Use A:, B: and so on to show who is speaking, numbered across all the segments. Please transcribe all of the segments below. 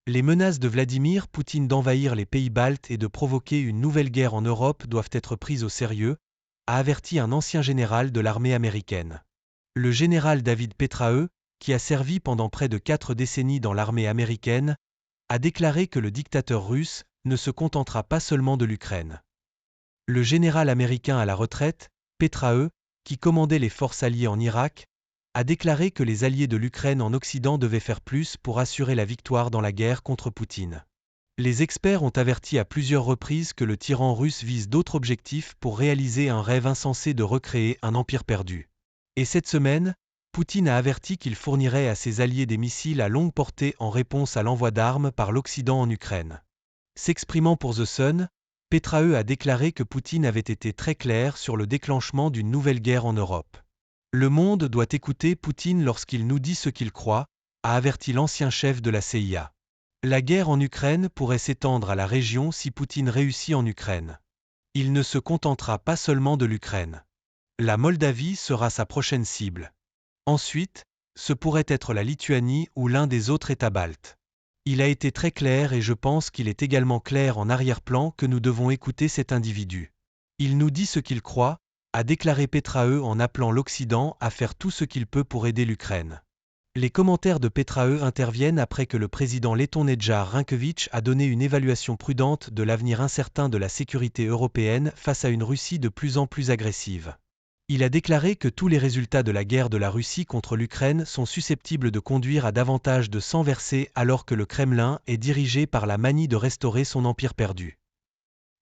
A: Les menaces de Vladimir Poutine d'envahir les pays baltes et de provoquer une nouvelle guerre en Europe doivent être prises au sérieux, a averti un ancien général de l'armée américaine. Le général David Petraeus, qui a servi pendant près de 4 décennies dans l'armée américaine, a déclaré que le dictateur russe ne se contentera pas seulement de l'Ukraine. Le général américain à la retraite, Petraeus, qui commandait les forces alliées en Irak, a déclaré que les alliés de l'Ukraine en Occident devaient faire plus pour assurer la victoire dans la guerre contre Poutine. Les experts ont averti à plusieurs reprises que le tyran russe vise d'autres objectifs pour réaliser un rêve insensé de recréer un empire perdu. Et cette semaine, Poutine a averti qu'il fournirait à ses alliés des missiles à longue portée en réponse à l'envoi d'armes par l'Occident en Ukraine. S'exprimant pour The Sun, Petraeus a déclaré que Poutine avait été très clair sur le déclenchement d'une nouvelle guerre en Europe. Le monde doit écouter Poutine lorsqu'il nous dit ce qu'il croit, a averti l'ancien chef de la CIA. La guerre en Ukraine pourrait s'étendre à la région si Poutine réussit en Ukraine. Il ne se contentera pas seulement de l'Ukraine. La Moldavie sera sa prochaine cible. Ensuite, ce pourrait être la Lituanie ou l'un des autres États baltes. Il a été très clair et je pense qu'il est également clair en arrière-plan que nous devons écouter cet individu. Il nous dit ce qu'il croit, a déclaré Petraeus en appelant l'Occident à faire tout ce qu'il peut pour aider l'Ukraine. Les commentaires de Petraeus interviennent après que le président letton Nedžar Rinkevič a donné une évaluation prudente de l'avenir incertain de la sécurité européenne face à une Russie de plus en plus agressive. Il a déclaré que tous les résultats de la guerre de la Russie contre l'Ukraine sont susceptibles de conduire à davantage de sang versé alors que le Kremlin est dirigé par la manie de restaurer son empire perdu.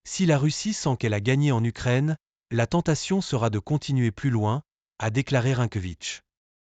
A: Si la Russie sent qu'elle a gagné en Ukraine, la tentation sera de continuer plus loin, a déclaré Rinkevič.